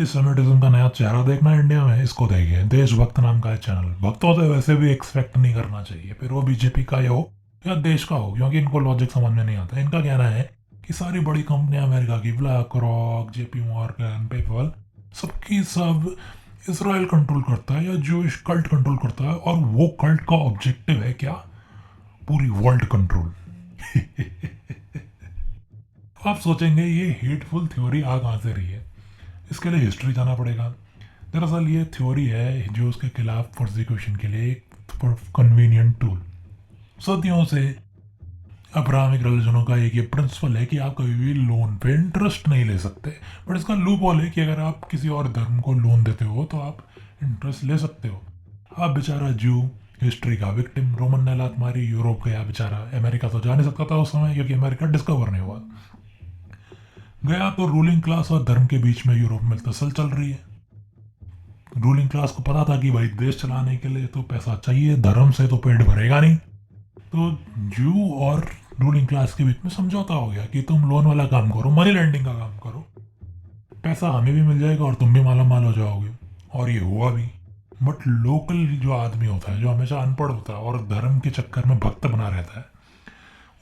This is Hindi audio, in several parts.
एंटीसेमिटिज्म का नया चेहरा देखना है इंडिया में, इसको देखिए, देशभक्त नाम का है चैनल। भक्तों से वैसे भी एक्सपेक्ट नहीं करना चाहिए, फिर वो बीजेपी का ही हो या देश का हो, क्योंकि इनको लॉजिक समझ में नहीं आता। इनका कहना है कि सारी बड़ी कंपनियां अमेरिका की, black rock, JP Morgan, PayPal, सबकी सब इसराइल कंट्रोल करता है या जूश कल्ट कंट्रोल करता है, और वो कल्ट का ऑब्जेक्टिव है क्या? पूरी वर्ल्ड कंट्रोल। आप सोचेंगे ये हेटफुल थ्योरी आ कहाँ से रही है? इसके लिए हिस्ट्री जाना पड़ेगा। दरअसल ये थ्योरी है जो उसके खिलाफ प्रोसिक्यूशन के लिए एक कन्वीनियंट टूल। सदियों से अब्राहमिक रिलीजनों का एक ये प्रिंसिपल है कि आप कभी भी लोन पे इंटरेस्ट नहीं ले सकते, बट इसका लूप होल है कि अगर आप किसी और धर्म को लोन देते हो तो आप इंटरेस्ट ले सकते हो। आप बेचारा जू, हिस्ट्री का विक्टिम, रोमन ने लात मारी, यूरोप गया बेचारा, अमेरिका तो जा नहीं सकता था उस समय क्योंकि अमेरिका डिस्कवर नहीं हुआ। गया तो रूलिंग क्लास और धर्म के बीच में यूरोप में तसल चल रही है। रूलिंग क्लास को पता था कि भाई देश चलाने के लिए तो पैसा चाहिए, धर्म से तो पेट भरेगा नहीं, तो जू और रूलिंग क्लास के बीच में समझौता हो गया कि तुम लोन वाला काम करो, मनी लैंडिंग का काम करो, पैसा हमें भी मिल जाएगा और तुम भी माला माल हो जाओगे। और ये हुआ भी। बट लोकल जो आदमी होता है, जो हमेशा अनपढ़ होता है और धर्म के चक्कर में भक्त बना रहता है,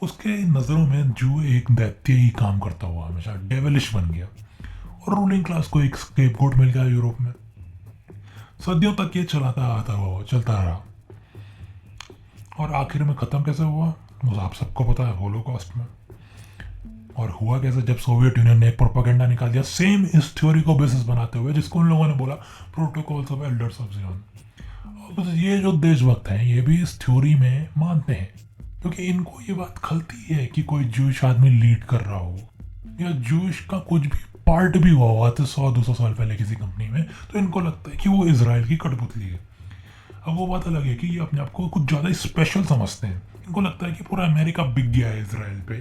उसके नज़रों में जू एक दैत्य ही काम करता हुआ हमेशा डेविलिश बन गया, और रूलिंग क्लास को एक स्केपगोट मिल गया यूरोप में। सदियों तक ये चलता रहा, और आखिर में ख़त्म कैसे हुआ वो आप सबको पता है, होलोकॉस्ट में। और हुआ कैसे? जब सोवियत यूनियन ने एक प्रोपेगेंडा निकाल दिया सेम इस थ्योरी को बेसिस बनाते हुए, जिसको उन लोगों ने बोला protocols of elders of Zion. अब ये जो देशभक्त हैं ये भी इस थ्योरी में मानते हैं, क्योंकि इनको ये बात खलती है कि कोई जूश आदमी लीड कर रहा हो या जूश का कुछ भी पार्ट भी हुआ हुआ था 100-200 साल पहले किसी कंपनी में, तो इनको लगता है कि वो इसराइल की कठपुतली है। अब वो बात अलग है कि ये अपने आप को कुछ ज़्यादा स्पेशल समझते हैं। इनको लगता है कि पूरा अमेरिका बिक गया है इसराइल पे,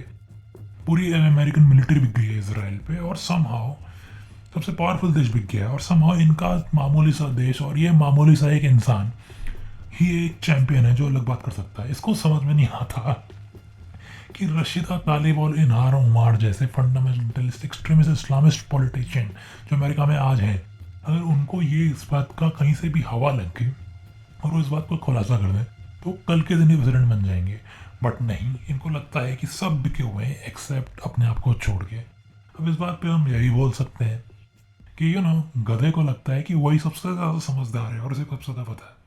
पूरी अमेरिकन मिलिट्री बिक गई है इसराइल पे, और समहाउ सबसे पावरफुल देश बिक गया है, और समहाउ इनका मामूली सा देश और ये मामूली सा एक इंसान ही एक चैंपियन है जो अलग बात कर सकता है। इसको समझ में नहीं आता कि रशीदा तालिब और इनहार उमार जैसे फंडामेंटलिस्ट एक्सट्रीमिस्ट इस्लामिस्ट पॉलिटिशियन जो अमेरिका में आज हैं, अगर उनको ये इस बात का कहीं से भी हवा लग गई और वो इस बात को खुलासा कर दें तो कल के दिन ही प्रेसिडेंट बन जाएंगे। बट नहीं, इनको लगता है कि सब बिके हुए हैं एक्सेप्ट अपने आप को छोड़ के। अब इस बात पे हम यही बोल सकते हैं कि गधे को लगता है कि वही सबसे ज़्यादा समझदार है और उसे सबसे ज़्यादा पता है।